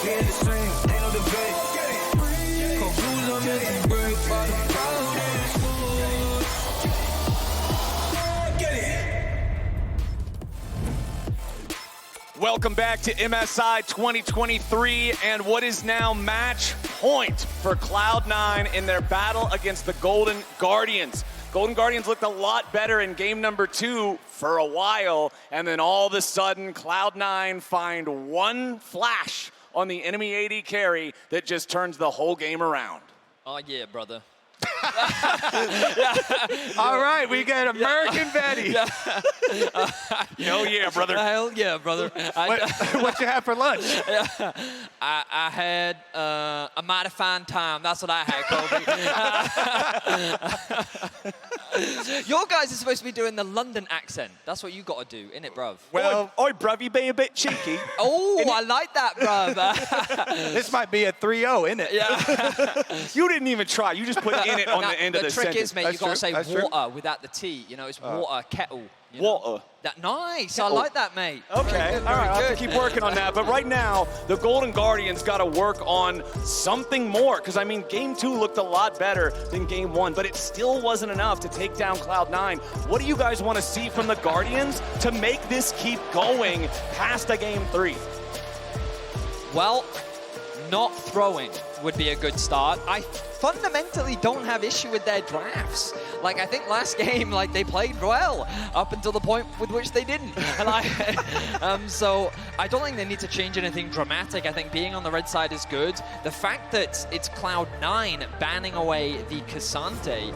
head to swing, ain't no debate. Conclusion missing break by the power. Get it. Welcome back to MSI 2023 and what is now match point for Cloud9 in their battle against the Golden Guardians. Golden Guardians looked a lot better in game number 2 for a while, and then all of a sudden, Cloud9 find one flash on the enemy AD carry that just turns the whole game around. Oh yeah, brother. All right, we get American Betty. Hell yeah, brother. Hell yeah, brother. What you have for lunch? I had a mighty fine time. That's what I had, Kobe. Your guys are supposed to be doing the London accent. That's what you got to do, innit, bruv? Well, oi, bruv, you being a bit cheeky. Oh, I like that, bruv. This might be a 3-0, isn't it? Yeah. You didn't even try. You just put in it on Now, the end of the trick sentence. is, mate, That's you got to true. say That's water true. without the T. You know, it's water, kettle. You know? Water. That nice. Kettle. I like that, mate. Okay, Very good, all right, very I'll have good. to keep working on that. But right now, the Golden Guardians got to work on something more. Because, I mean, Game 2 looked a lot better than Game 1, but it still wasn't enough to take down Cloud9. What do you guys want to see from the Guardians to make this keep going past a Game 3? Well, not throwing would be a good start. I fundamentally don't have issue with their drafts. Like, I think last game, like, they played well up until the point with which they didn't. And so I don't think they need to change anything dramatic. I think being on the red side is good. The fact that it's Cloud9 banning away the Cassante,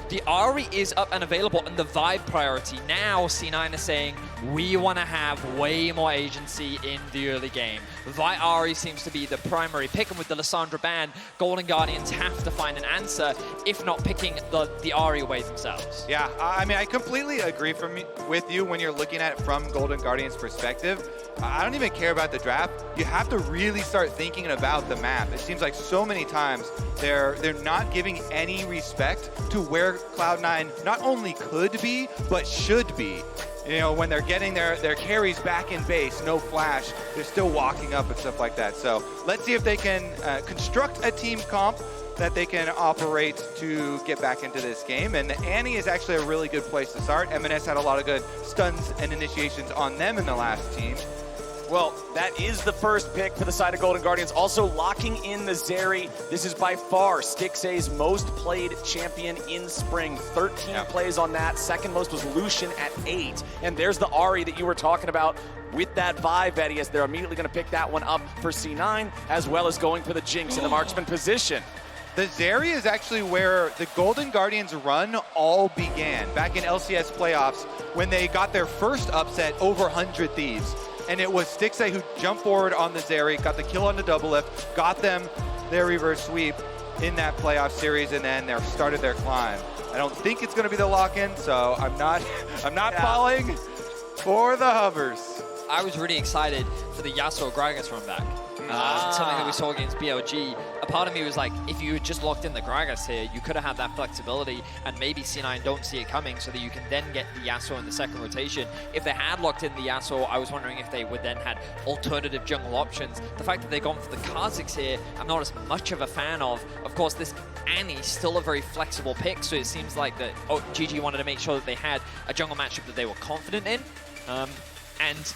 the Ahri is up and available, and the Vibe priority. Now C9 is saying, we want to have way more agency in the early game. Vi Ahri seems to be the primary pick, and with the Lissandra ban, Golden Guardians have to find an answer, if not picking the Ahri away themselves. Yeah, I mean, I completely agree with you when you're looking at it from Golden Guardians' perspective. I don't even care about the draft. You have to really start thinking about the map. It seems like so many times they're not giving any respect to where Cloud9 not only could be, but should be. You know, when they're getting their carries back in base, no flash, they're still walking up and stuff like that. So let's see if they can construct a team comp that they can operate to get back into this game. And Annie is actually a really good place to start. M&S had a lot of good stuns and initiations on them in the last team. Well, that is the first pick for the side of Golden Guardians. Also locking in the Zeri. This is by far Stixay's most played champion in spring. 13 plays on that. Second most was Lucian at 8. And there's the Ahri that you were talking about with that Vibe, Eddie, as they're immediately going to pick that one up for C9, as well as going for the Jinx in the marksman position. The Zeri is actually where the Golden Guardians run all began, back in LCS playoffs, when they got their first upset over 100 Thieves. And it was Stixay who jumped forward on the Zeri, got the kill on the double lift, got them their reverse sweep in that playoff series, and then they started their climb. I don't think it's going to be the lock-in, so I'm not falling for the hovers. I was really excited for the Yasuo Gragas run back. Something that we saw against BLG. A part of me was like, if you had just locked in the Gragas here, you could have had that flexibility, and maybe C9 don't see it coming, so that you can then get the Yasuo in the second rotation. If they had locked in the Yasuo, I was wondering if they would then had alternative jungle options. The fact that they've gone for the Kha'Zix here, I'm not as much of a fan of. Of course, this Annie's still a very flexible pick, so it seems like that GG wanted to make sure that they had a jungle matchup that they were confident in, and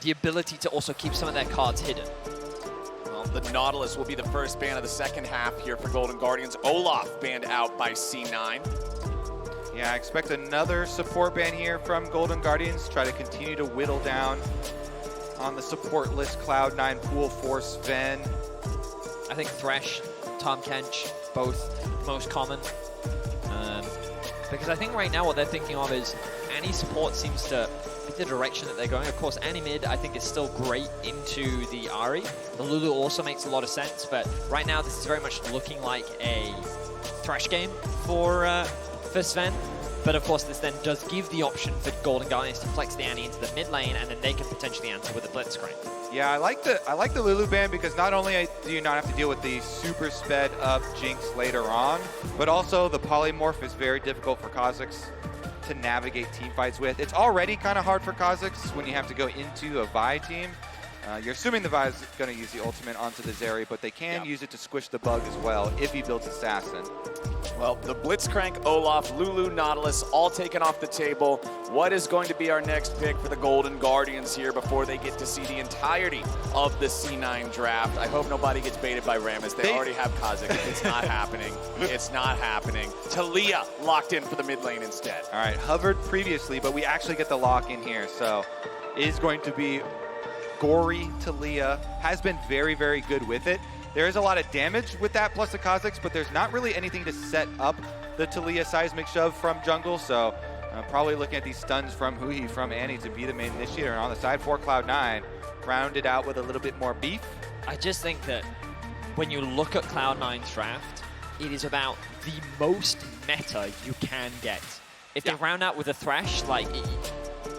the ability to also keep some of their cards hidden. The Nautilus will be the first ban of the second half here for Golden Guardians. Olaf banned out by C9. Yeah, I expect another support ban here from Golden Guardians. Try to continue to whittle down on the support list. Cloud9 pool for Sven. I think Thresh, Tom Kench, both most common. Because I think right now what they're thinking of is Annie support seems to be the direction that they're going. Of course, Annie mid I think is still great into the Ahri. The Lulu also makes a lot of sense, but right now this is very much looking like a Thresh game for Sven. But of course, this then does give the option for Golden Guardians to flex the Annie into the mid lane, and then they can potentially answer with a Blitzcrank. Yeah, I like the Lulu ban because not only do you not have to deal with the super sped up Jinx later on, but also the polymorph is very difficult for Kha'Zix to navigate team fights with. It's already kind of hard for Kha'Zix when you have to go into a Vi team, You're assuming the Vi's going to use the ultimate onto the Zeri, but they can use it to squish the bug as well if he builds Assassin. Well, the Blitzcrank, Olaf, Lulu, Nautilus, all taken off the table. What is going to be our next pick for the Golden Guardians here before they get to see the entirety of the C9 draft? I hope nobody gets baited by Rammus. They already have Kha'Zix. It's not happening. It's not happening. Talia locked in for the mid lane instead. All right, hovered previously, but we actually get the lock in here. So it is going to be Gory. Talia has been very, very good with it. There is a lot of damage with that plus the Kha'Zix, but there's not really anything to set up the Talia seismic shove from jungle. So probably looking at these stuns from Hui, from Annie to be the main initiator. And on the side for Cloud9, rounded out with a little bit more beef. I just think that when you look at Cloud9's draft, it is about the most meta you can get. If they round out with a Thresh, like,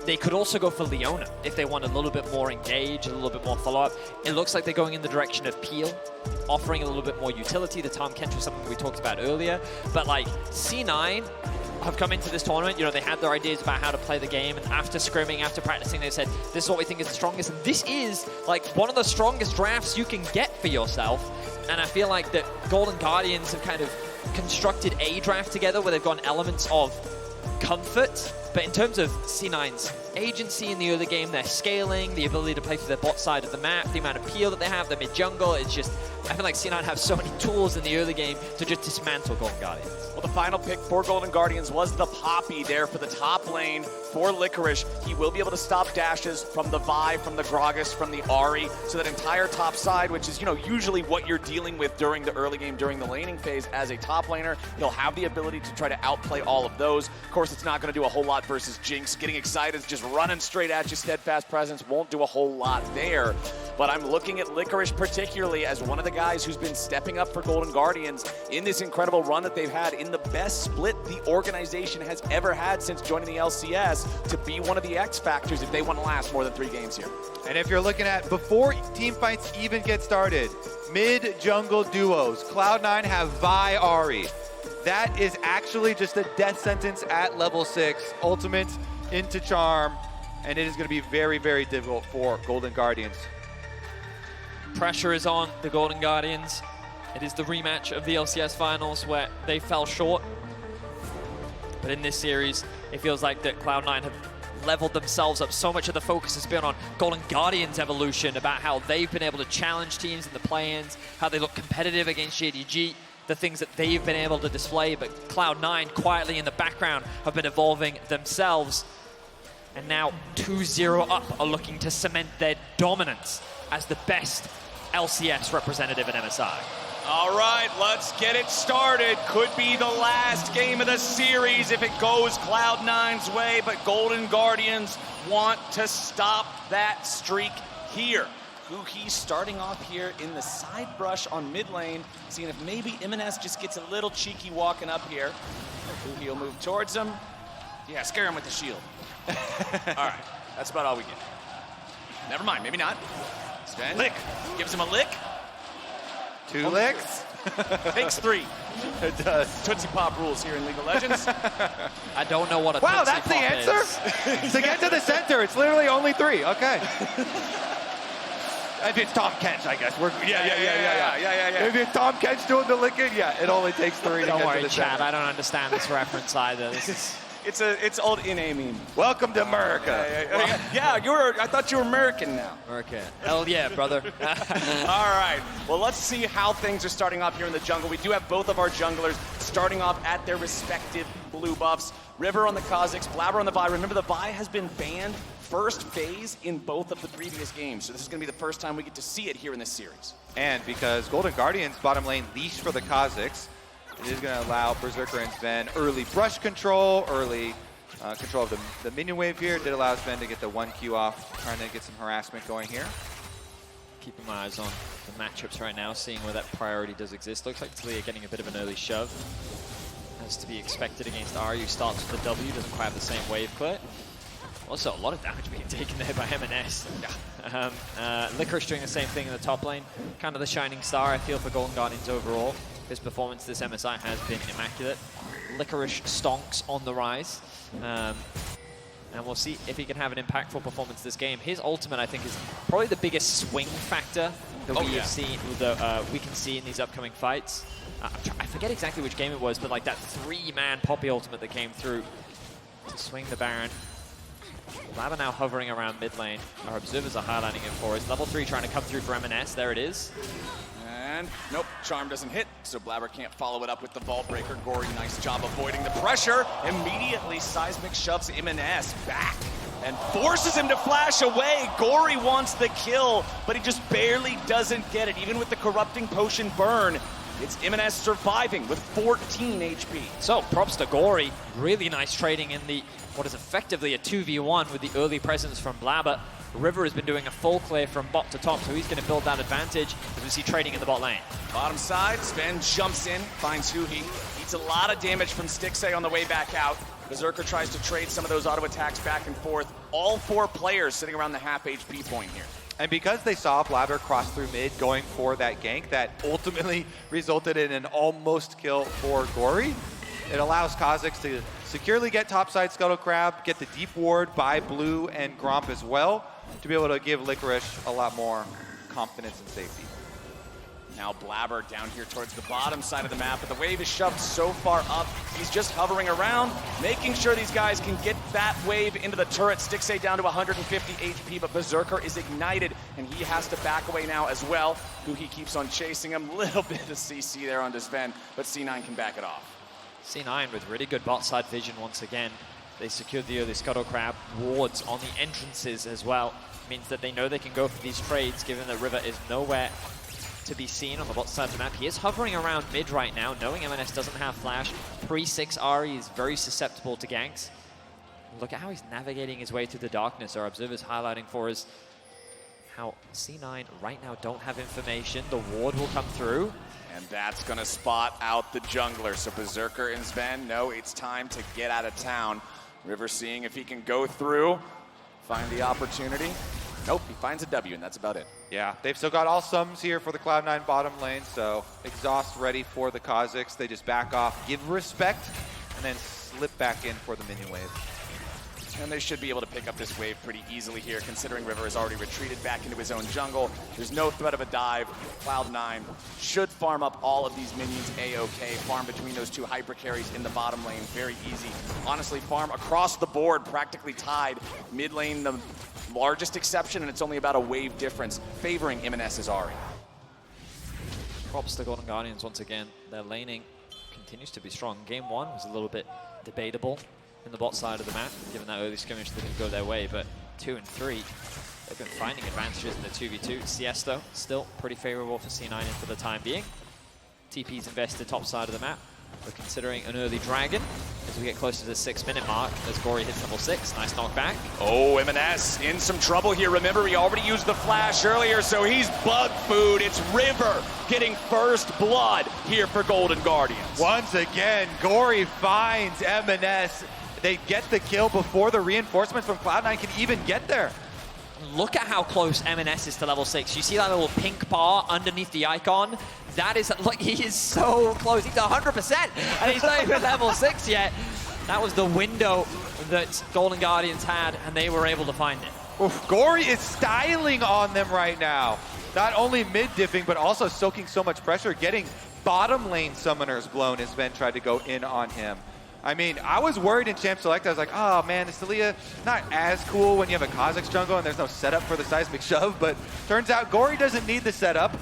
they could also go for Leona if they want a little bit more engage, a little bit more follow-up. It looks like they're going in the direction of Peel, offering a little bit more utility. The Tahm Kench was something we talked about earlier. But like, C9 have come into this tournament, you know, they had their ideas about how to play the game, and after scrimming, after practicing, they said, this is what we think is the strongest, and this is like one of the strongest drafts you can get for yourself. And I feel like that Golden Guardians have kind of constructed a draft together where they've gone elements of comfort, but in terms of C9's agency in the early game, their scaling, the ability to play through their bot side of the map, the amount of peel that they have, the mid-jungle, it's just, I feel like C9 have so many tools in the early game to just dismantle Golden Guardians. Well, the final pick for Golden Guardians was the Poppy there for the top lane for FLICKR. He will be able to stop dashes from the Vi, from the Gragas, from the Ahri, so that entire top side, which is, you know, usually what you're dealing with during the early game, during the laning phase as a top laner. He'll have the ability to try to outplay all of those. Of course, it's not going to do a whole lot versus Jinx. Getting excited is just running straight at you. Steadfast Presence won't do a whole lot there. But I'm looking at FLICKR particularly as one of the guys who's been stepping up for Golden Guardians in this incredible run that they've had in the best split the organization has ever had since joining the LCS, to be one of the X factors if they want to last more than 3 games here. And if you're looking at, before team fights even get started, mid-jungle duos, Cloud9 have Vi Ahri. That is actually just a death sentence at level 6, ultimate into charm, and it is going to be very, very difficult for Golden Guardians. Pressure is on the Golden Guardians. It is the rematch of the LCS finals where they fell short. But in this series, it feels like that Cloud9 have leveled themselves up. So much of the focus has been on Golden Guardians' evolution, about how they've been able to challenge teams in the play-ins, how they look competitive against JDG, the things that they've been able to display. But Cloud9 quietly in the background have been evolving themselves. And now 2-0 up are looking to cement their dominance as the best LCS representative in MSI. All right, let's get it started. Could be the last game of the series if it goes Cloud9's way, but Golden Guardians want to stop that streak here. Huhi starting off here in the side brush on mid lane, seeing if maybe Imanez just gets a little cheeky walking up here. Huhi will move towards him. Yeah, scare him with the shield. All right, that's about all we get. Never mind, maybe not. Sven lick, gives him a lick. 2 licks. Takes 3. It does. Tootsie Pop rules here in League of Legends. I don't know what a Wow, Tootsie that's the Pop answer? is. To get to the center, it's literally only 3. Okay. If it's Tahm Kench, I guess. Yeah. If it's Tahm Kench doing the licking, yeah, it only takes 3 to Don't get worry, to the Chad, center. I don't understand this reference either. This is... It's old NA meme. Welcome to America. Yeah, I thought you were American now. Okay. Hell yeah, brother. All right. Well, let's see how things are starting off here in the jungle. We do have both of our junglers starting off at their respective blue buffs. River on the Kha'Zix, Blabber on the Vi. Remember, the Vi has been banned first phase in both of the previous games, so this is going to be the first time we get to see it here in this series. And because Golden Guardians bottom lane leash for the Kha'Zix, it is going to allow Berserker and Sven early brush control, early control of the minion wave here. Did allow Sven to get the 1Q off, trying to get some harassment going here. Keeping my eyes on the matchups right now, seeing where that priority does exist. Looks like Talia getting a bit of an early shove. As to be expected against Ahri, who starts with the W, doesn't quite have the same wave clear. Also, a lot of damage being taken there by M&S. FLICKR doing the same thing in the top lane. Kind of the shining star, I feel, for Golden Guardians overall. His performance this MSI has been immaculate. FLICKR stonks on the rise. And we'll see if he can have an impactful performance this game. His ultimate, I think, is probably the biggest swing factor that we have seen, that we can see in these upcoming fights. I forget exactly which game it was, but like that 3-man Poppy ultimate that came through to swing the Baron. Blabber now hovering around mid lane. Our observers are highlighting it for us. Level 3 trying to come through for M&S. There it is. And nope, Charm doesn't hit, so Blabber can't follow it up with the Vault Breaker. Gory, nice job avoiding the pressure. Immediately, Seismic shoves M&S back and forces him to flash away. Gory wants the kill, but he just barely doesn't get it. Even with the Corrupting Potion burn, it's M&S surviving with 14 HP. So, props to Gory. Really nice trading in the, what is effectively a 2v1 with the early presence from Blabber. River has been doing a full clear from bot to top, so he's going to build that advantage as we see trading in the bot lane. Bottom side, Sven jumps in, finds Huhi. Eats a lot of damage from Stixay on the way back out. Berserker tries to trade some of those auto attacks back and forth. All 4 players sitting around the half HP point here. And because they saw Blabber cross through mid going for that gank that ultimately resulted in an almost kill for Gory, it allows Kha'Zix to securely get topside Scuttle Crab, get the deep ward by Blue and Gromp as well, to be able to give Licorice a lot more confidence and safety. Now Blabber down here towards the bottom side of the map, but the wave is shoved so far up, he's just hovering around, making sure these guys can get that wave into the turret. Stixay down to 150 HP, but Berserker is ignited, and he has to back away now as well. Huhi keeps on chasing him. Little bit of CC there on Sven, but C9 can back it off. C9 with really good bot side vision once again. They secured the early Scuttle Crab. Wards on the entrances as well. Means that they know they can go for these trades, given that River is nowhere to be seen on the bot side of the map. He is hovering around mid right now, knowing M&S doesn't have flash. Pre-6 Ahri is very susceptible to ganks. Look at how he's navigating his way through the darkness. Our observers highlighting for us how C9 right now don't have information. The ward will come through. And that's gonna spot out the jungler. So Berserker and Sven know it's time to get out of town. River seeing if he can go through, find the opportunity. Nope, he finds a W, and that's about it. Yeah, they've still got all sums here for the Cloud9 bottom lane, so exhaust ready for the Kha'Zix. They just back off, give respect, and then slip back in for the minion wave. And they should be able to pick up this wave pretty easily here, considering River has already retreated back into his own jungle. There's no threat of a dive. Cloud9 should farm up all of these minions A-OK. Farm between those 2 hyper carries in the bottom lane, very easy. Honestly, farm across the board, practically tied. Mid lane, the largest exception, and it's only about a wave difference, favoring M&S's Ahri. Props to Golden Guardians once again. Their laning continues to be strong. Game 1 was a little bit debatable in the bot side of the map, given that early skirmish didn't go their way, but 2 and 3, they've been finding advantages in the 2v2. CS though, still pretty favorable for C9 for the time being. TP's invested top side of the map. We're considering an early dragon as we get closer to the 6-minute mark as Gory hits level 6. Nice knockback. Oh, M&S in some trouble here. Remember, he already used the flash earlier, so he's bug food. It's River getting first blood here for Golden Guardians. Once again, Gory finds M&S. They get the kill before the reinforcements from Cloud9 can even get there. Look at how close M&S is to level 6. You see that little pink bar underneath the icon? That is, like, he is so close. He's 100%, and he's not even level 6 yet. That was the window that Golden Guardians had, and they were able to find it. Oof, Gory is styling on them right now. Not only mid-dipping, but also soaking so much pressure, getting bottom lane summoners blown as Ben tried to go in on him. I mean, I was worried in Champ Select. I was like, oh man, the Celia not as cool when you have a Kha'Zix jungle and there's no setup for the seismic shove, but turns out Gory doesn't need the setup.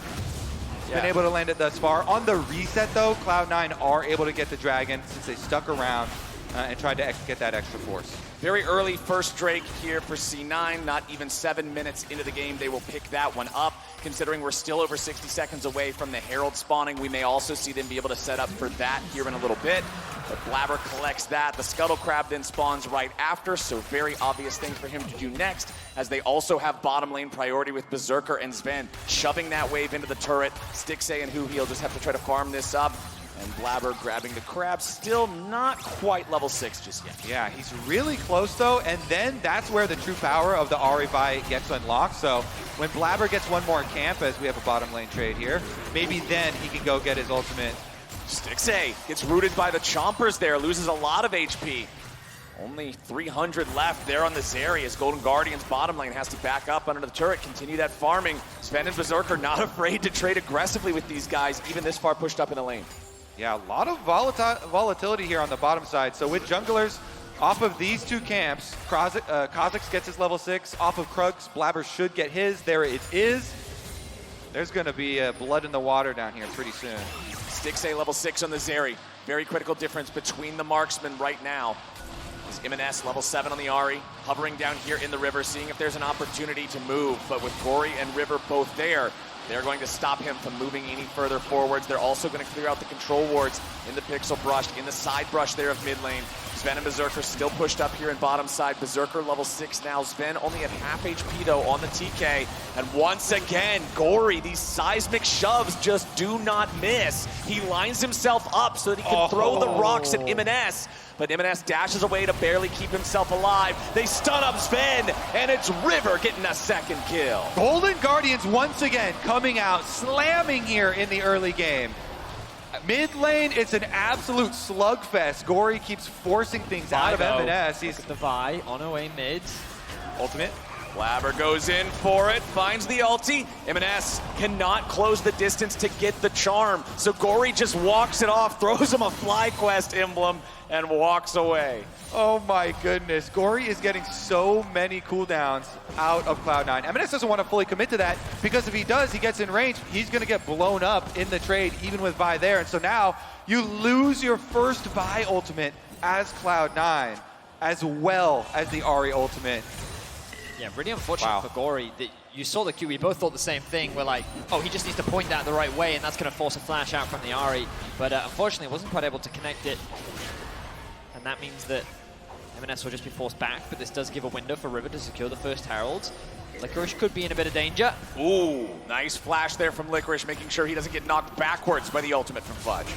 He's been able to land it thus far. On the reset though, Cloud9 are able to get the dragon since they stuck around and tried to get that extra force. Very early first Drake here for C9. Not even 7 minutes into the game, they will pick that one up. Considering we're still over 60 seconds away from the Herald spawning, we may also see them be able to set up for that here in a little bit. But Blabber collects that. The Scuttle Crab then spawns right after, so very obvious thing for him to do next, as they also have bottom lane priority with Berserker and Sven shoving that wave into the turret. Stixay and Huhi will just have to try to farm this up. And Blabber grabbing the crab, still not quite level 6 just yet. Yeah, he's really close though, and then that's where the true power of the Ahri buy gets unlocked. So when Blabber gets one more camp, as we have a bottom lane trade here, maybe then he can go get his ultimate. Stixay gets rooted by the Chompers there, loses a lot of HP. Only 300 left there on this area as Golden Guardians bottom lane has to back up under the turret, continue that farming. Sven and Berserker not afraid to trade aggressively with these guys, even this far pushed up in the lane. Yeah, a lot of volatility here on the bottom side. So with junglers off of these two camps, Kha'Zix gets his level 6. Off of Krugs, Blabber should get his. There it is. There's going to be blood in the water down here pretty soon. Stixxay level 6 on the Zeri. Very critical difference between the marksmen right now. Is MNS level 7 on the Ahri, hovering down here in the river, seeing if there's an opportunity to move. But with Gory and River both there, they're going to stop him from moving any further forwards. They're also going to clear out the control wards in the pixel brush, in the side brush there of mid lane. Sven and Berserker still pushed up here in bottom side. Berserker level 6 now. Sven only at half HP though on the TK. And once again, Gory, these seismic shoves just do not miss. He lines himself up so that he can throw the rocks at MNS. But MNS dashes away to barely keep himself alive. They stun up Sven, and it's River getting a second kill. Golden Guardians once again coming out, slamming here in the early game. Mid lane, it's an absolute slugfest. Gory keeps forcing things out of MNS. Look at the Vi on her way mid. Ultimate. Blabber goes in for it, finds the ulti. MNS cannot close the distance to get the charm. So Gory just walks it off, throws him a FlyQuest emblem, and walks away. Oh my goodness. Gory is getting so many cooldowns out of Cloud9. MNS doesn't want to fully commit to that because if he does, he gets in range, he's going to get blown up in the trade, even with Vi there. And so now you lose your first Vi ultimate as Cloud9, as well as the Ahri ultimate. Yeah, really unfortunate for Gory. That you saw the Q, we both thought the same thing. We're like, oh, he just needs to point that the right way, and that's going to force a flash out from the Ahri. But unfortunately, wasn't quite able to connect it. And that means that MNS will just be forced back, but this does give a window for River to secure the first Herald. Licorice could be in a bit of danger. Ooh, nice flash there from Licorice, making sure he doesn't get knocked backwards by the ultimate from Fudge.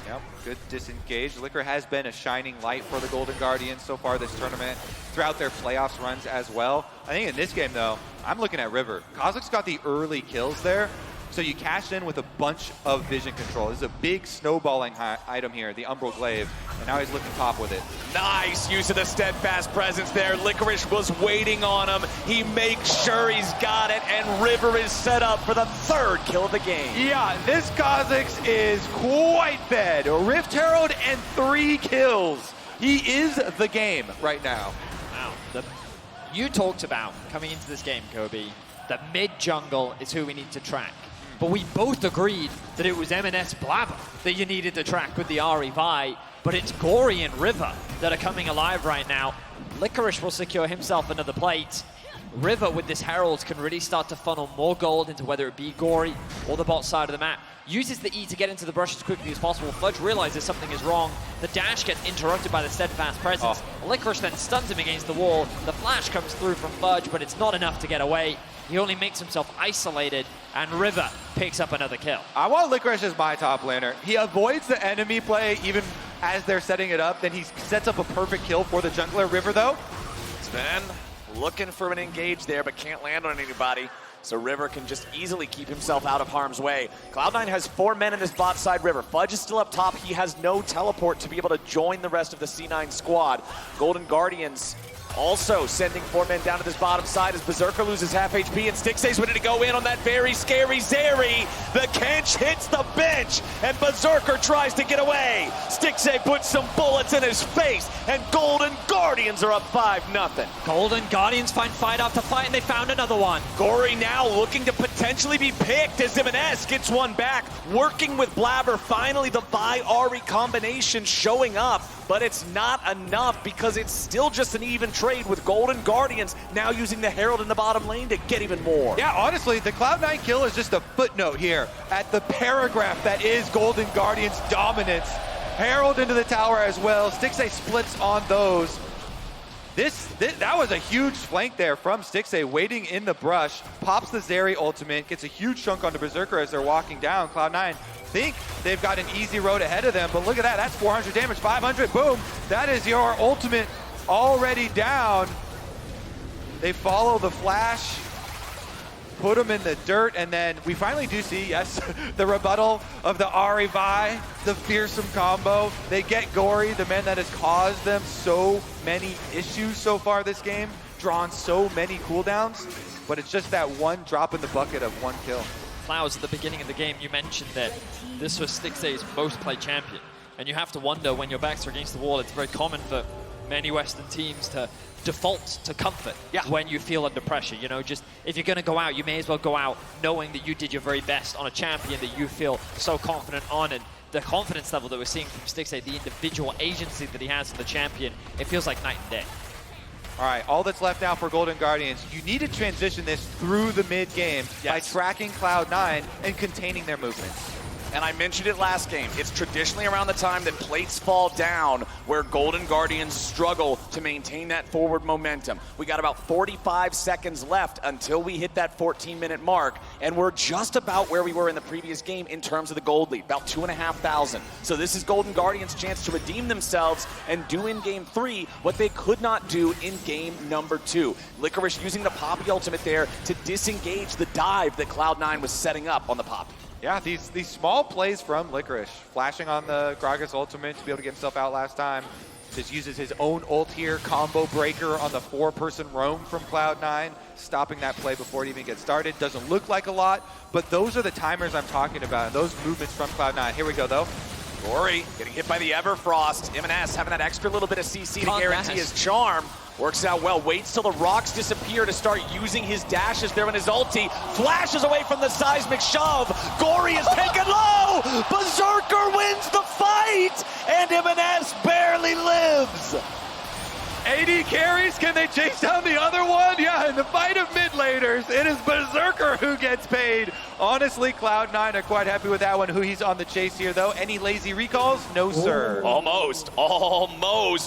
Yep, good disengage. LiQUR has been a shining light for the Golden Guardians so far this tournament, throughout their playoffs runs as well. I think in this game, though, I'm looking at River. Kha'Zix got the early kills there, so you cashed in with a bunch of vision control. This is a big snowballing item here, the Umbral Glaive, and now he's looking top with it. Nice use of the steadfast presence there. Licorice was waiting on him. He makes sure he's got it, and River is set up for the third kill of the game. Yeah, this Kha'Zix is quite bad. Rift Herald and 3 kills. He is the game right now. Wow. You talked about, coming into this game, Kobe, that mid-jungle is who we need to track. But we both agreed that it was MNS Blabber that you needed to track with the Ahri Vi, but it's Gory and River that are coming alive right now. Licorice will secure himself another plate. River with this Herald can really start to funnel more gold into whether it be Gory or the bot side of the map. Uses the E to get into the brush as quickly as possible. Fudge realizes something is wrong. The dash gets interrupted by the steadfast presence. Licorice then stuns him against the wall. The flash comes through from Fudge, but it's not enough to get away. He only makes himself isolated, and River picks up another kill. I want Licorice as my top laner. He avoids the enemy play even as they're setting it up. Then he sets up a perfect kill for the jungler. River, though, Sven looking for an engage there, but can't land on anybody. So River can just easily keep himself out of harm's way. Cloud9 has 4 men in his bot side River. Fudge is still up top. He has no teleport to be able to join the rest of the C9 squad. Golden Guardians also sending 4 men down to this bottom side as Berserker loses half HP and Stixxay's ready to go in on that very scary Zeri. The Kench hits the bench and Berserker tries to get away. Stixxay puts some bullets in his face and Golden Guardians are up 5-0. Golden Guardians find fight after fight, and they found another one. Gory now looking to potentially be picked as MNS gets one back. Working with Blabber, finally the Vi-Ahri combination showing up, but it's not enough because it's still just an even trade with Golden Guardians now using the Herald in the bottom lane to get even more. yeah, honestly, the Cloud9 kill is just a footnote here at the paragraph that is Golden Guardians' dominance. Herald into the tower as well. Stixxay splits on those. That was a huge flank there from Stixxay, waiting in the brush, pops the Zeri ultimate, gets a huge chunk onto Berserker as they're walking down. Cloud9 think they've got an easy road ahead of them, but look at that, that's 400 damage, 500, boom. That is your ultimate already down. They follow the flash. put him in the dirt, and then we finally do see, yes, the rebuttal of the Ari Vi, the fearsome combo. They get Gory, the man that has caused them so many issues so far this game, drawn so many cooldowns, but it's just that one drop in the bucket of one kill. Flowers, at the beginning of the game, you mentioned that this was Stixxay's most played champion. And you have to wonder, when your backs are against the wall, it's very common for many Western teams to default to comfort when you feel under pressure. You know, just if you're going to go out, you may as well go out knowing that you did your very best on a champion that you feel so confident on. And the confidence level that we're seeing from Stixxay, the individual agency that he has in the champion, it feels like night and day. All right, all that's left now for Golden Guardians, you need to transition this through the mid-game by tracking Cloud9 and containing their movements. And I mentioned it last game, it's traditionally around the time that plates fall down where Golden Guardians struggle to maintain that forward momentum. We got about 45 seconds left until we hit that 14-minute mark, and we're just about where we were in the previous game in terms of the gold lead, about 2,500. So this is Golden Guardians' chance to redeem themselves and do in game 3 what they could not do in game number 2. FLICKR using the Poppy ultimate there to disengage the dive that Cloud9 was setting up on the Poppy. Yeah, these small plays from FLICKR, flashing on the Gragas ultimate to be able to get himself out last time. Just uses his own ult here, combo breaker on the 4-person roam from Cloud9, stopping that play before it even gets started. Doesn't look like a lot, but those are the timers I'm talking about, and those movements from Cloud9. Here we go, though. Gory getting hit by the Everfrost. M&S having that extra little bit of CC to guarantee his charm. Works out well, waits till the rocks disappear to start using his dashes there in his ulti. Flashes away from the seismic shove. Gory is taken low. Berserker wins the fight, and M&S barely lives. AD carries, can they chase down the other one? Yeah, in the fight of mid laners, it is Berserker who gets paid. Honestly, Cloud9 are quite happy with that one. Who he's on the chase here, though. Any lazy recalls? No, sir. Almost. Oh,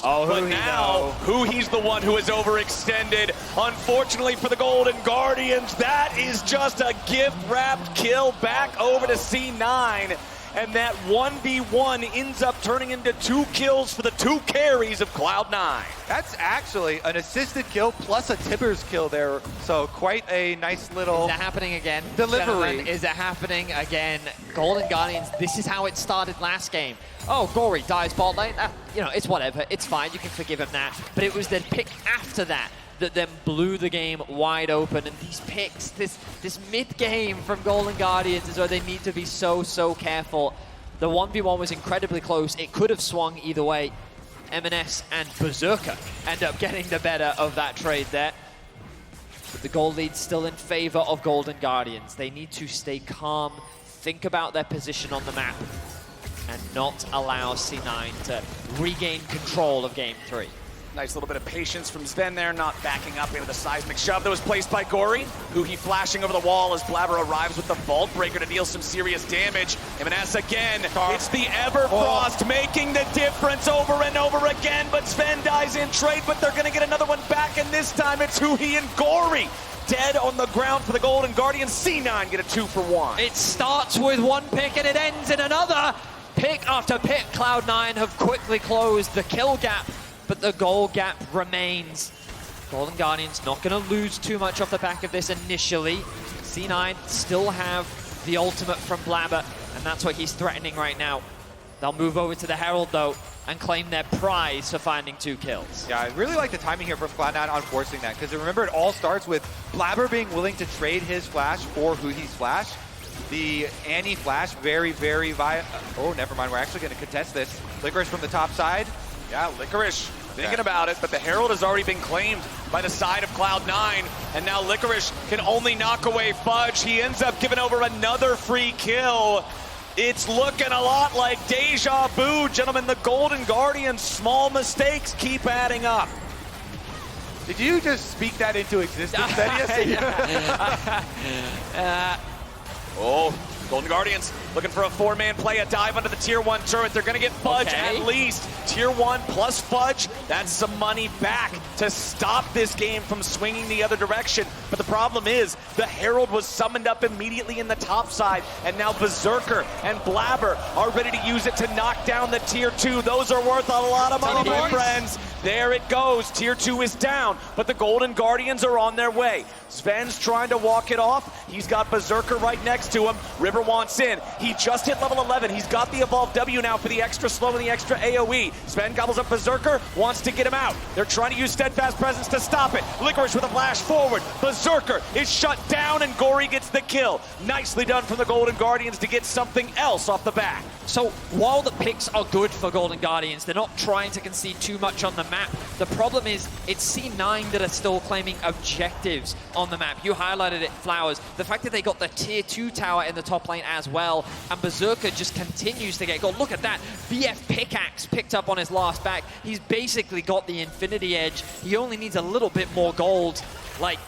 but now, he's the one who is overextended. Unfortunately for the Golden Guardians, that is just a gift-wrapped kill back over to C9. And that 1v1 ends up turning into 2 kills for the 2 carries of Cloud9. That's actually an assisted kill plus a Tibbers kill there. So quite a nice little Is that happening again? delivery. Gentlemen, is it happening again? Golden Guardians, this is how it started last game. Oh, Gory dies bot lane. You know, it's whatever. It's fine. You can forgive him that. But it was the pick after that that then blew the game wide open. And these picks, this mid-game from Golden Guardians is where they need to be so careful. The 1v1 was incredibly close. It could have swung either way. M&S and Berserker end up getting the better of that trade there. But the goal lead's still in favor of Golden Guardians. They need to stay calm, think about their position on the map, and not allow C9 to regain control of game 3. Nice little bit of patience from Sven there, not backing up into the seismic shove that was placed by Gory, who he flashing over the wall as Blabber arrives with the Vault Breaker to deal some serious damage. M&S again, it's the Everfrost making the difference over and over again, but Sven dies in trade, but they're gonna get another one back, and this time it's Huhi and Gory. Dead on the ground for the Golden Guardians. C9 get a 2-for-1. It starts with one pick and it ends in another. Pick after pick, Cloud9 have quickly closed the kill gap, but the goal gap remains. Golden Guardians not going to lose too much off the back of this initially. C9 still have the ultimate from Blabber, and that's what he's threatening right now. They'll move over to the Herald, though, and claim their prize for finding 2 kills. Yeah, I really like the timing here from Cloud9 on forcing that, because remember, it all starts with Blabber being willing to trade his flash for Huhi's flash. The Annie flash, very oh, never mind, we're actually going to contest this. FLICKR from the top side. Yeah, FLICKR thinking about it, but the Herald has already been claimed by the side of Cloud9, and now FLICKR can only knock away Fudge. He ends up giving over another free kill. It's looking a lot like deja vu, gentlemen. The Golden Guardians' small mistakes keep adding up. Did you just speak that into existence, Thaddeus? Oh, Golden Guardians looking for a 4-man play, a dive under the tier 1 turret. They're gonna get Fudge at least. Tier 1 plus Fudge, that's some money back to stop this game from swinging the other direction. But the problem is, the Herald was summoned up immediately in the top side, and now Berserker and Blabber are ready to use it to knock down the tier 2. Those are worth a lot of money, my friends. There it goes, tier 2 is down, but the Golden Guardians are on their way. Sven's trying to walk it off. He's got Berserker right next to him. River wants in. He just hit level 11. He's got the Evolve W now for the extra slow and the extra AoE. Sven gobbles up Berserker, wants to get him out. They're trying to use Steadfast Presence to stop it. Licorice with a flash forward. Berserker is shut down and Gory gets the kill. Nicely done from the Golden Guardians to get something else off the bat. So while the picks are good for Golden Guardians, they're not trying to concede too much on the map. The problem is it's C9 that are still claiming objectives on the map. You highlighted it, Flowers. The fact that they got the tier 2 tower in the top lane as well, and Berserker just continues to get gold. Look at that. BF Pickaxe picked up on his last back. He's basically got the Infinity Edge. He only needs a little bit more gold. Like,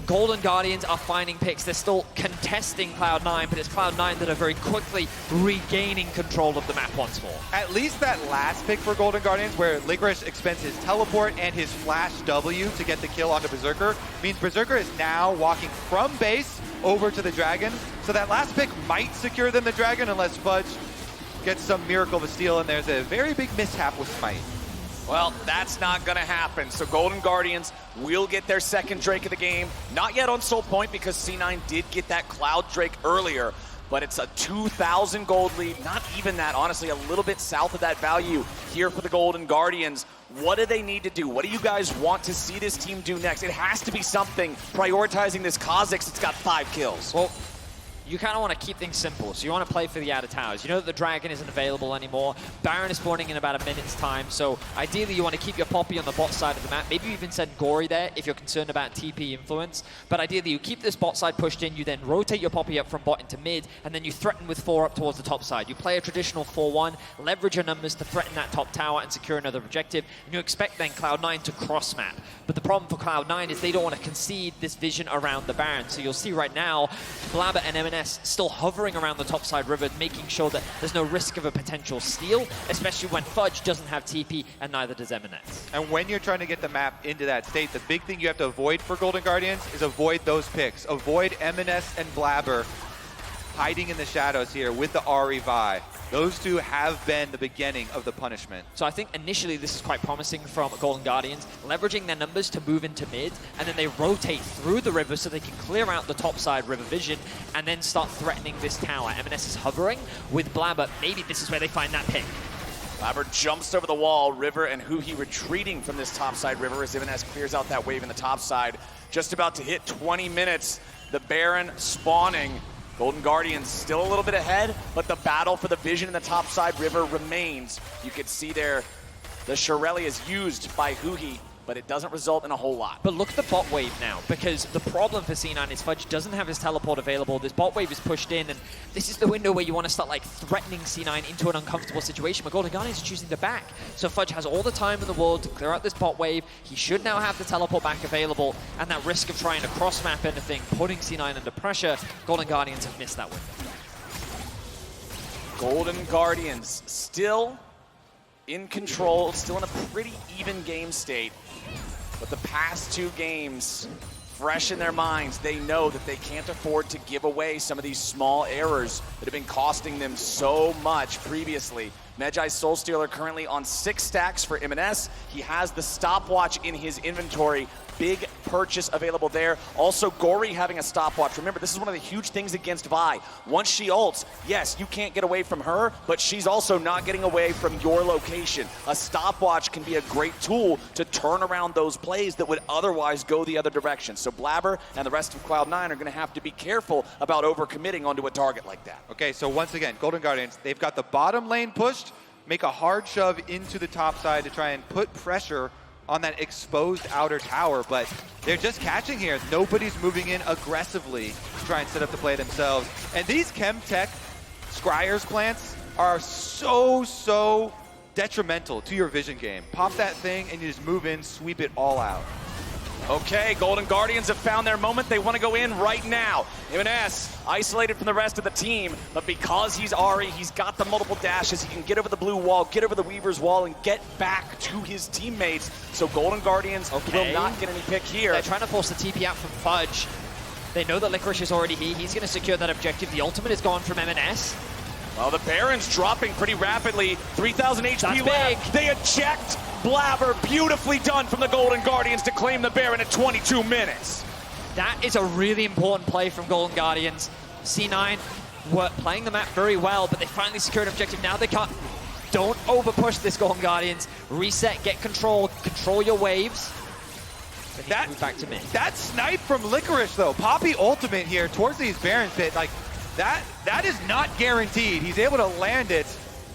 Golden Guardians are finding picks. They're still contesting Cloud9, but it's Cloud9 that are very quickly regaining control of the map once more. At least that last pick for Golden Guardians, where Licorice expends his teleport and his flash W to get the kill onto Berserker, means Berserker is now walking from base over to the Dragon. So that last pick might secure them the Dragon unless Fudge gets some miracle of a steal, and there's a very big mishap with Smite. Well, that's not going to happen. So Golden Guardians will get their second Drake of the game. Not yet on Soul Point because C9 did get that Cloud Drake earlier, but it's a 2,000 gold lead. Not even that, honestly, a little bit south of that value here for the Golden Guardians. What do they need to do? What do you guys want to see this team do next? It has to be something prioritizing this Kha'Zix that's got 5 kills. Well, you kind of want to keep things simple, so you want to play for the outer towers. You know that the Dragon isn't available anymore. Baron is spawning in about a minute's time, so ideally you want to keep your Poppy on the bot side of the map. Maybe you even send Gory there if you're concerned about TP influence. But ideally you keep this bot side pushed in, you then rotate your Poppy up from bot into mid, and then you threaten with 4 up towards the top side. You play a traditional 4-1, leverage your numbers to threaten that top tower and secure another objective, and you expect then Cloud9 to cross map. But the problem for Cloud9 is they don't want to concede this vision around the Baron. So you'll see right now, Blabber and M&S still hovering around the topside river, making sure that there's no risk of a potential steal, especially when Fudge doesn't have TP and neither does M&S. And when you're trying to get the map into that state, the big thing you have to avoid for Golden Guardians is avoid those picks. Avoid M&S and Blabber hiding in the shadows here with the Ahri Vi. Those two have been the beginning of the punishment. So I think initially this is quite promising from Golden Guardians, leveraging their numbers to move into mid, and then they rotate through the river so they can clear out the topside river vision and then start threatening this tower. M&S is hovering with Blabber. Maybe this is where they find that pick. Blabber jumps over the wall. River and Huhi retreating from this topside river as M&S clears out that wave in the topside. Just about to hit 20 minutes. The Baron spawning. Golden Guardians still a little bit ahead, but the battle for the vision in the topside river remains. You can see there the Shirelli is used by Huhi, but it doesn't result in a whole lot. But look at the bot wave now, because the problem for C9 is Fudge doesn't have his teleport available. This bot wave is pushed in, and this is the window where you want to start like threatening C9 into an uncomfortable situation, but Golden Guardians is choosing to back. So Fudge has all the time in the world to clear out this bot wave. He should now have the teleport back available, and that risk of trying to cross-map anything, putting C9 under pressure, Golden Guardians have missed that window. Golden Guardians still in control, still in a pretty even game state. But the past 2 games, fresh in their minds, they know that they can't afford to give away some of these small errors that have been costing them so much previously. Medjai's Soulstealer currently on 6 stacks for M&S. He has the stopwatch in his inventory. Big purchase available there. Also, Gory having a stopwatch. Remember, this is one of the huge things against Vi. Once she ults, yes, you can't get away from her, but she's also not getting away from your location. A stopwatch can be a great tool to turn around those plays that would otherwise go the other direction. So Blabber and the rest of Cloud9 are going to have to be careful about overcommitting onto a target like that. Okay, so once again, Golden Guardians, they've got the bottom lane pushed, make a hard shove into the top side to try and put pressure on that exposed outer tower, but they're just catching here. Nobody's moving in aggressively to try and set up the play themselves. And these Chemtech Scryer's plants are so detrimental to your vision game. Pop that thing and you just move in, sweep it all out. Okay, Golden Guardians have found their moment. They want to go in right now. MNS isolated from the rest of the team, but because he's Ahri, he's got the multiple dashes. He can get over the blue wall, get over the Weaver's wall, and get back to his teammates. So Golden Guardians will not get any pick here. They're trying to force the TP out from Fudge. They know that FLICKR is already here. He's going to secure that objective. The ultimate is gone from MNS. Well, the Baron's dropping pretty rapidly. 3,000 HP left. They eject Blabber. Beautifully done from the Golden Guardians to claim the Baron at 22 minutes. That is a really important play from Golden Guardians. C9 were playing the map very well, but they finally secured an objective. Now they can't. Don't over-push this, Golden Guardians. Reset, get control your waves. That, back to mid. That snipe from FLICKR, though. Poppy ultimate here towards these Barons pit. Like, that is not guaranteed. He's able to land it.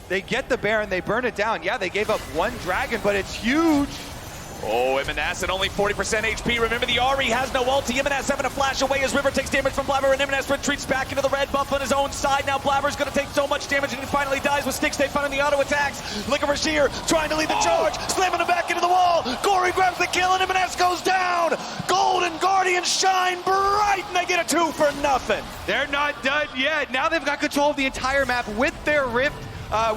They get the Baron, they burn it down. Yeah, they gave up one dragon, but it's huge. Oh, MNS at only 40% HP. Remember, the Ahri has no ulti. MNS having to flash away as River takes damage from Blabber, and MNS retreats back into the red buff on his own side. Now Blabber's going to take so much damage, and he finally dies with Stickstay finding the auto attacks. FLICKR here trying to lead the charge, slamming him back into the wall. Gory grabs the kill, and MNS goes down. Golden Guardians shine bright, and they get a 2 for nothing. They're not done yet. Now they've got control of the entire map with their Rift.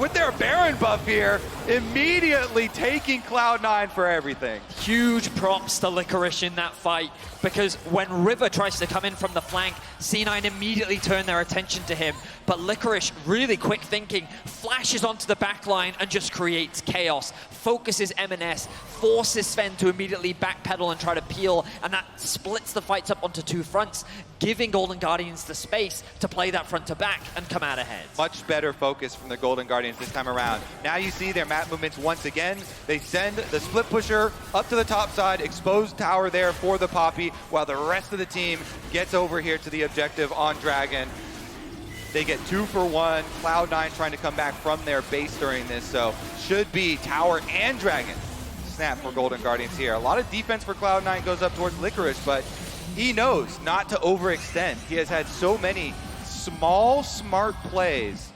With their Baron buff here, immediately taking Cloud9 for everything. Huge props to FLICKR in that fight, because when River tries to come in from the flank, C9 immediately turn their attention to him. But FLICKR, really quick thinking, flashes onto the back line and just creates chaos. Focuses MNS, forces Sven to immediately backpedal and try to peel, and that splits the fights up onto two fronts, giving Golden Guardians the space to play that front to back and come out ahead. Much better focus from the Golden Guardians this time around. Now you see their map movements once again. They send the split pusher up to the top side, exposed tower there for the Poppy, while the rest of the team gets over here to the objective on Dragon. They get 2 for 1. Cloud9 trying to come back from their base during this, so should be tower and Dragon. Snap for Golden Guardians here. A lot of defense for Cloud9 goes up towards FLICKR, but he knows not to overextend. He has had so many small, smart plays.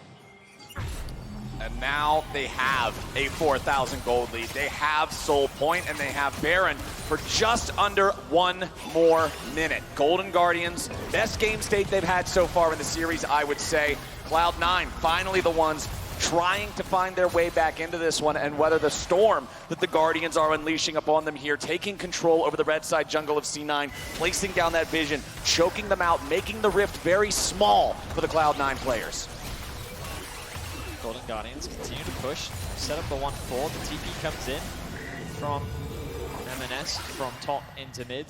And now they have a 4,000 gold lead. They have Soul Point, and they have Baron for just under 1 more minute. Golden Guardians, best game state they've had so far in the series, I would say. Cloud9, finally the ones trying to find their way back into this one and weather the storm that the Guardians are unleashing upon them here, taking control over the red side jungle of C9, placing down that vision, choking them out, making the rift very small for the Cloud9 players. Golden Guardians continue to push, set up the 1-4. The TP comes in from MNS from top into mid.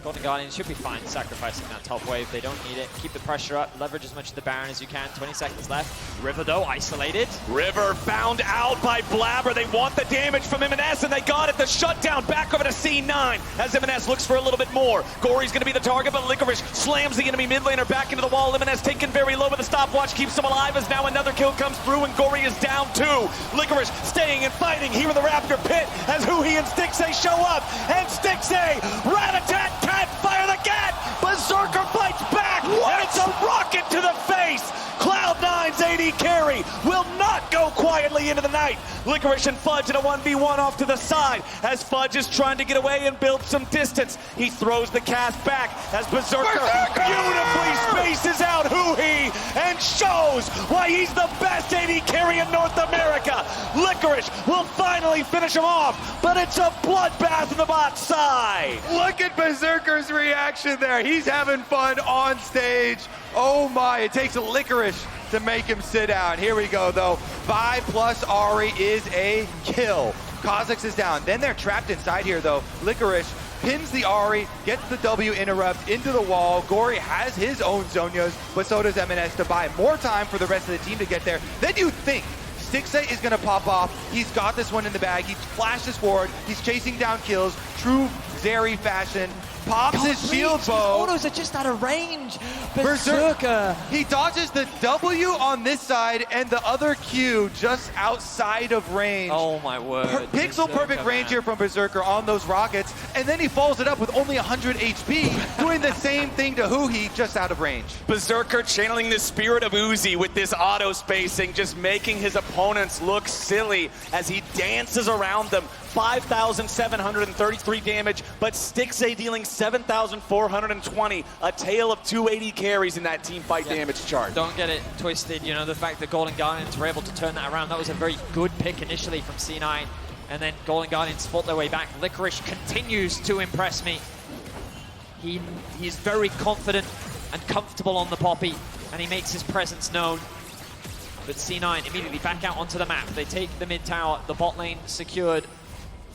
Golden Guardians should be fine sacrificing that top wave. They don't need it. Keep the pressure up. Leverage as much of the Baron as you can. 20 seconds left. River, though, isolated. River found out by Blabber. They want the damage from MNS, and they got it. The shutdown back over to C9 as MNS looks for a little bit more. Gory's going to be the target, but FLICKR slams the enemy mid laner back into the wall. MNS taken very low, but the stopwatch keeps him alive as now another kill comes through, and Gory is down 2. FLICKR staying and fighting here in the Raptor pit as Huhi and Stixay show up, and Stixay, rat-a-tat-tat, fire the gat! Berserker fights back, and it's a rocket to the face! Cloud9's AD carry will not go quietly into the night. FLICKR and Fudge in a 1v1 off to the side as Fudge is trying to get away and build some distance. He throws the cast back as Berserker beautifully spaces out Huhi and shows why he's the best AD carry in North America. FLICKR will finally finish him off, but it's a bloodbath in the bot side. Look at Berserker's reaction there. He's having fun on stage. Oh my, it takes a FLICKR to make him sit down. Here we go though. 5+ Ahri is a kill. Kha'Zix is down. Then they're trapped inside here though. FLICKR pins the Ahri, gets the W interrupt into the wall. Gory has his own Zhonya's, but so does MNS to buy more time for the rest of the team to get there. Then you think Stixay is going to pop off. He's got this one in the bag. He flashes forward. He's chasing down kills. True Zeri fashion. Pops his shield bow. Autos are just out of range. Berserker. He dodges the W on this side and the other Q just outside of range. Oh my word. Pixel perfect range here from Berserker on those rockets, and then he follows it up with only 100 HP, doing the same thing to Huhi just out of range. Berserker channeling the spirit of Uzi with this auto spacing, just making his opponents look silly as he dances around them, 5,733 damage, but Stixay dealing 7,420. A tale of 280 carries in that team fight damage chart. Don't get it twisted, you know, the fact that Golden Guardians were able to turn that around, that was a very good pick initially from C9, and then Golden Guardians fought their way back. FLICKR continues to impress me. He's very confident and comfortable on the Poppy, and he makes his presence known. But C9 immediately back out onto the map. They take the mid tower, the bot lane secured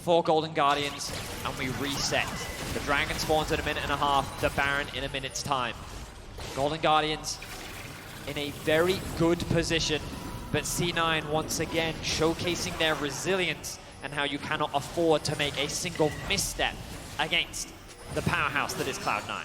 for Golden Guardians, and we reset. The Dragon spawns in a minute and a half, the Baron in a minute's time. Golden Guardians in a very good position, but C9 once again showcasing their resilience and how you cannot afford to make a single misstep against the powerhouse that is Cloud9.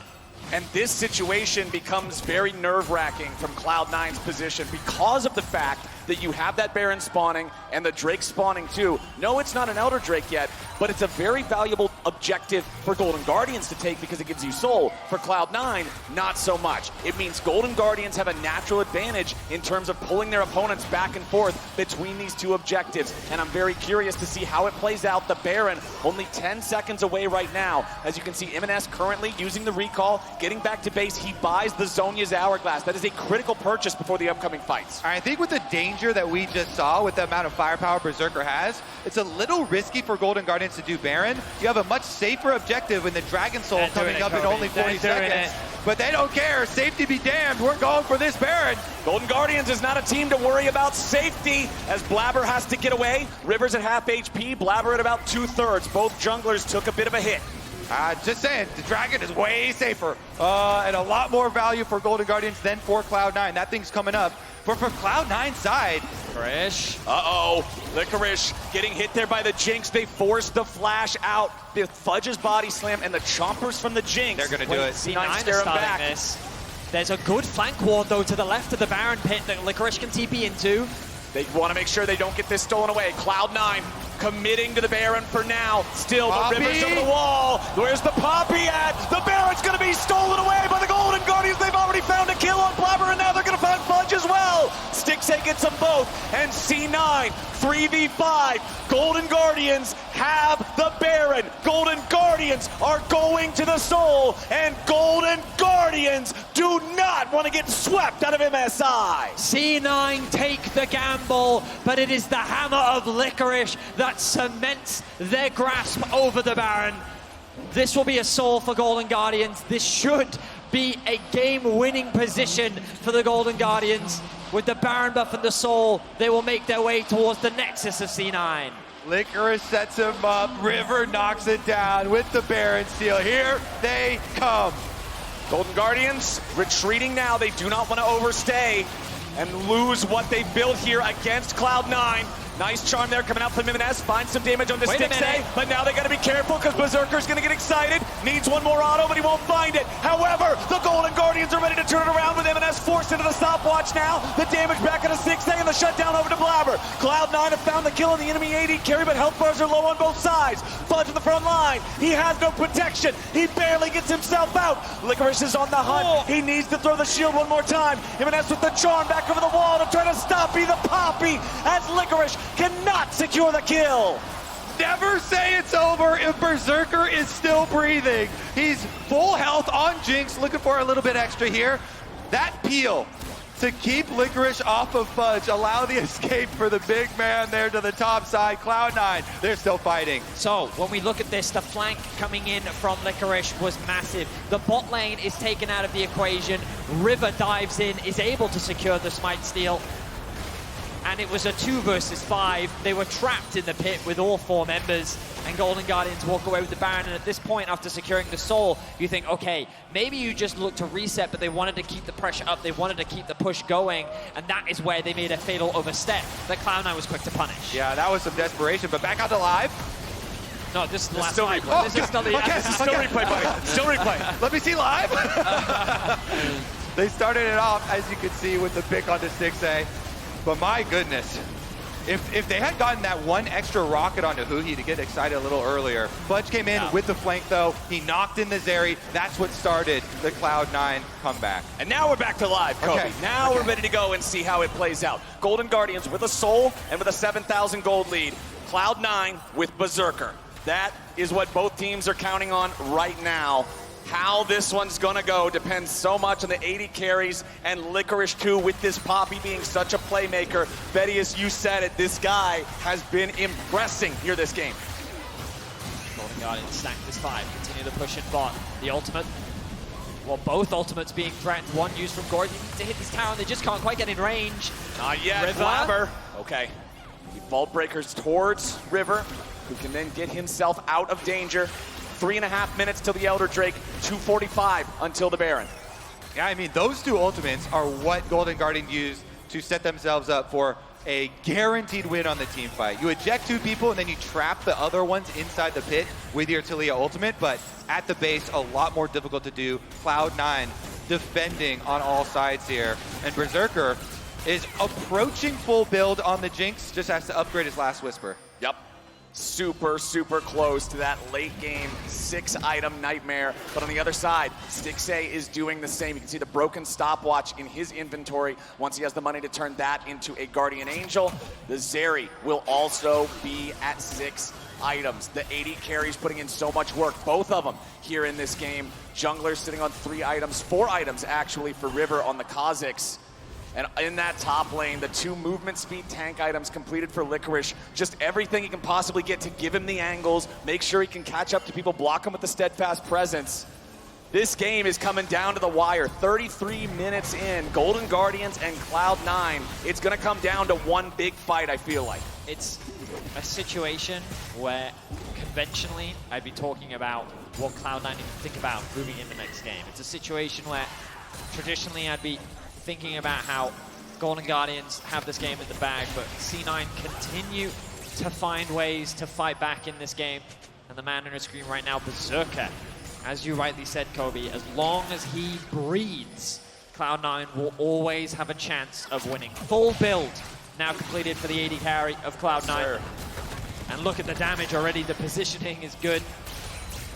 And this situation becomes very nerve-wracking from Cloud9's position because of the fact that you have that Baron spawning and the Drake spawning too. No, it's not an Elder Drake yet, but it's a very valuable objective for Golden Guardians to take because it gives you soul. For Cloud9, not so much. It means Golden Guardians have a natural advantage in terms of pulling their opponents back and forth between these two objectives. And I'm very curious to see how it plays out. The Baron only 10 seconds away right now. As you can see, M&S currently using the recall, getting back to base. He buys the Zhonya's Hourglass. That is a critical purchase before the upcoming fights. I think with the danger that we just saw with the amount of firepower Berserker has, it's a little risky for Golden Guardians to do Baron. You have a much safer objective in the Dragon Soul coming up in only 40 seconds. But they don't care. Safety be damned. We're going for this Baron. Golden Guardians is not a team to worry about safety as Blabber has to get away. Rivers at half HP, Blabber at about 2/3. Both junglers took a bit of a hit. Just saying, the Dragon is way safer and a lot more value for Golden Guardians than for Cloud9. That thing's coming up. But for Cloud9's side, Krish. Uh-oh, FLICKR getting hit there by the Jinx. They forced the flash out. The Fudge's body slam and the chompers from the Jinx. They're gonna do it. C9 scare him back. this. There's a good flank ward though to the left of the Baron pit that FLICKR can TP into. They want to make sure they don't get this stolen away. Cloud9 committing to the Baron for now. Still, Poppy. the Rivers over the wall. Where's the Poppy at? The Baron's going to be stolen away by the Golden Guardians. They've already found a kill on Blabber, and now they're going to find Fudge as well. Stixay gets them both, and C9, 3v5. Golden Guardians have the Baron. Golden Guardians are going to the Soul, and Golden Guardians do not want to get swept out of MSI. C9 take the gamble, but it is the hammer of FLICKR that cements their grasp over the Baron. This will be a soul for Golden Guardians. This should be a game-winning position for the Golden Guardians. With the Baron buff and the soul, they will make their way towards the nexus of C9. FLICKR sets him up. River knocks it down with the Baron steal. Here they come. Golden Guardians retreating now. They do not want to overstay and lose what they built here against Cloud9. Nice charm there coming out from M&S. Finds some damage on the Stixay, but now they got to be careful because Berserker's going to get excited. Needs one more auto, but he won't find it. However, the Golden Guardians are ready to turn it around with M&S forced into the stopwatch now. The damage back into Stixay and the shutdown over to Blabber. Cloud9 have found the kill on the enemy AD carry, but health bars are low on both sides. Fudge in the front line. He has no protection. He barely gets himself out. FLICKR is on the hunt. He needs to throw the shield one more time. M&S with the charm back over the wall to try to stop the Poppy as FLICKR cannot secure the kill. Never say it's over if Berserker is still breathing. He's full health on Jinx, looking for a little bit extra here. That peel to keep FLICKR off of Fudge, allow the escape for the big man there to the top side. Cloud9, they're still fighting. So when we look at this, the flank coming in from FLICKR was massive. The bot lane is taken out of the equation. River dives in, is able to secure the smite steal. And it was a 2 versus 5. They were trapped in the pit with all 4 members, and Golden Guardians walk away with the Baron. And at this point, after securing the soul, you think, okay, maybe you just look to reset, but they wanted to keep the pressure up. They wanted to keep the push going, and that is where they made a fatal overstep that Cloud9 was quick to punish. Yeah, that was some desperation, but back out to live. No, this is the last still fight. replay. This is still the This is still replay, buddy. Still replay. Let me see live. They started it off, as you can see, with the pick on the Stixay. But my goodness, if they had gotten that one extra rocket onto Huhi to get excited a little earlier, Fudge came in with the flank though. He knocked in the Zeri. That's what started the Cloud9 comeback. And now we're back to live, Kobe. Okay. Now we're ready to go and see how it plays out. Golden Guardians with a soul and with a 7,000 gold lead. Cloud9 with Berserker. That is what both teams are counting on right now. How this one's gonna go depends so much on the 80 carries and FLICKR too, with this Poppy being such a playmaker. Betty, as you said it, this guy has been impressing here this game. Golden Guardians stack this 5, continue to push in bot. The ultimate, well, both ultimates being threatened. One used from Gordon. He needs to hit this tower, and they just can't quite get in range. Not yet, River. Okay, the Vault Breakers towards River, who can then get himself out of danger. 3.5 minutes till the Elder Drake, 2:45 until the Baron. Yeah, I mean, those two ultimates are what Golden Guardian used to set themselves up for a guaranteed win on the team fight. You eject 2 people and then you trap the other ones inside the pit with your Taliyah ultimate, but at the base, a lot more difficult to do. Cloud9 defending on all sides here, and Berserker is approaching full build on the Jinx, just has to upgrade his last Whisper. Yep. Super, super close to that late game 6-item nightmare. But on the other side, Stixxay is doing the same. You can see the broken stopwatch in his inventory once he has the money to turn that into a Guardian Angel. The Zeri will also be at 6 items. The 80 carries putting in so much work, both of them here in this game. Junglers sitting on 3 items, 4 items actually for River on the Kha'Zix. And in that top lane, the 2 movement speed tank items completed for FLICKR. Just everything he can possibly get to give him the angles, make sure he can catch up to people, block him with the steadfast presence. This game is coming down to the wire. 33 minutes in, Golden Guardians and Cloud9. It's gonna come down to one big fight, I feel like. It's a situation where conventionally I'd be talking about what Cloud9 need to think about moving in the next game. It's a situation where traditionally I'd be thinking about how Golden Guardians have this game in the bag, but C9 continue to find ways to fight back in this game. And the man on your screen right now, Berserker, as you rightly said, Kobe, as long as he breathes, Cloud9 will always have a chance of winning. Full build now completed for the 80 carry of Cloud9. Sure. And look at the damage already, the positioning is good.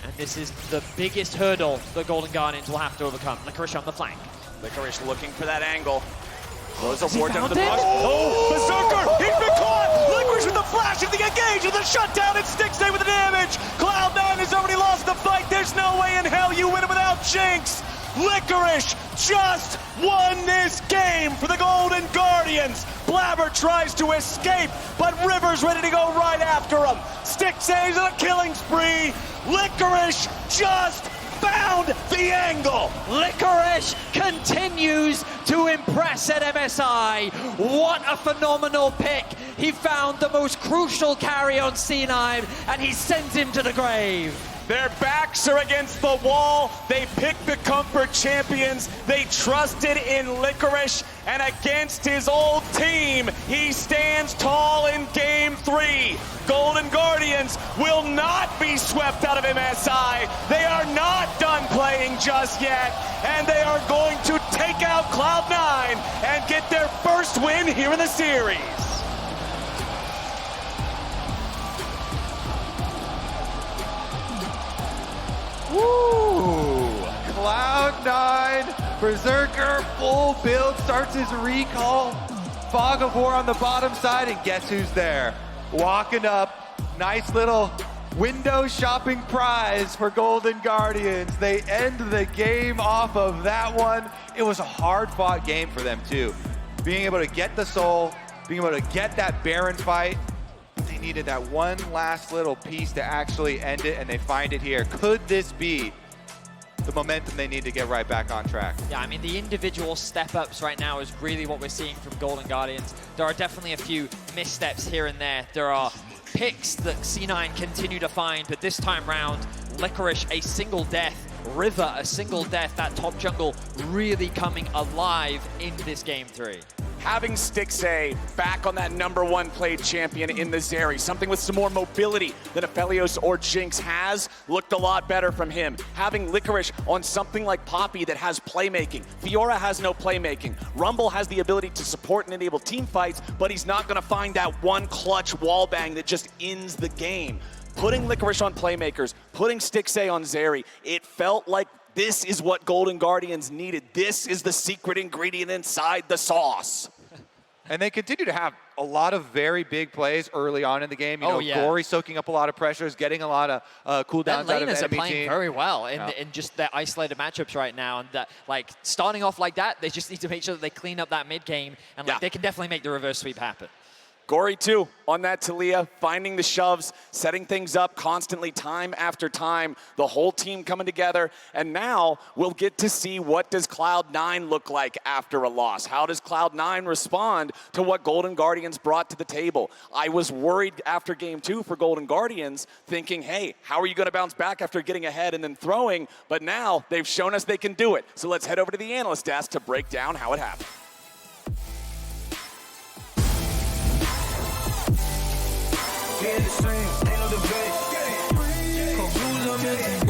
And this is the biggest hurdle that Golden Guardians will have to overcome. FLICKR on the flank. FLICKR looking for that angle. Throws a ward down to found the it? bush. Oh, Berserker! He's been caught! FLICKR with the flash of the engage with the shutdown and Stixxay with the damage! Cloud9 has already lost the fight. There's no way in hell you win it without Jinx! FLICKR just won this game for the Golden Guardians! Blabber tries to escape, but River's ready to go right after him. Stixxay's on a killing spree. FLICKR just found the angle. FLICKR continues to impress at MSI. What a phenomenal pick. He found the most crucial carry on C9 and he sends him to the grave. Their backs are against the wall. They picked the comfort champions. They trusted in FLICKR, and against his old team, he stands tall in game 3. Golden Guardians will not be swept out of MSI. They are not done playing just yet, and they are going to take out Cloud9 and get their first win here in the series. Woo! Cloud9, Berserker, full build, starts his recall. Fog of War on the bottom side, and guess who's there? Walking up, nice little window shopping prize for Golden Guardians. They end the game off of that one. It was a hard-fought game for them, too. Being able to get the soul, being able to get that Baron fight, they needed that one last little piece to actually end it, and they find it here. Could this be the momentum they need to get right back on track? Yeah, I mean, the individual step-ups right now is really what we're seeing from Golden Guardians. There are definitely a few missteps here and there. There are picks that C9 continue to find, but this time round, FLICKR a single death, River a single death, that top jungle really coming alive in this game 3. Having Stixxay back on that #1 played champion in the Zeri, something with some more mobility than Aphelios or Jinx has, looked a lot better from him. Having FLICKR on something like Poppy that has playmaking. Fiora has no playmaking. Rumble has the ability to support and enable team fights, but he's not gonna find that one clutch wallbang that just ends the game. Putting FLICKR on playmakers, putting Stixxay on Zeri, it felt like this is what Golden Guardians needed. This is the secret ingredient inside the sauce. And they continue to have a lot of very big plays early on in the game. You know, yeah. Gory soaking up a lot of pressures, getting a lot of cooldowns Their out of laners are enemy playing team. very well in just their isolated matchups right now. And that, like, starting off like that, they just need to make sure that they clean up that mid game. And like, they can definitely make the reverse sweep happen. Gory too, on that Talia, finding the shoves, setting things up constantly, time after time, the whole team coming together, and now we'll get to see what does Cloud9 look like after a loss. How does Cloud9 respond to what Golden Guardians brought to the table? I was worried after game 2 for Golden Guardians, thinking, hey, how are you gonna bounce back after getting ahead and then throwing? But now they've shown us they can do it. So let's head over to the analyst desk to break down how it happened. Yeah, the same, ain't no debate. Conclusion,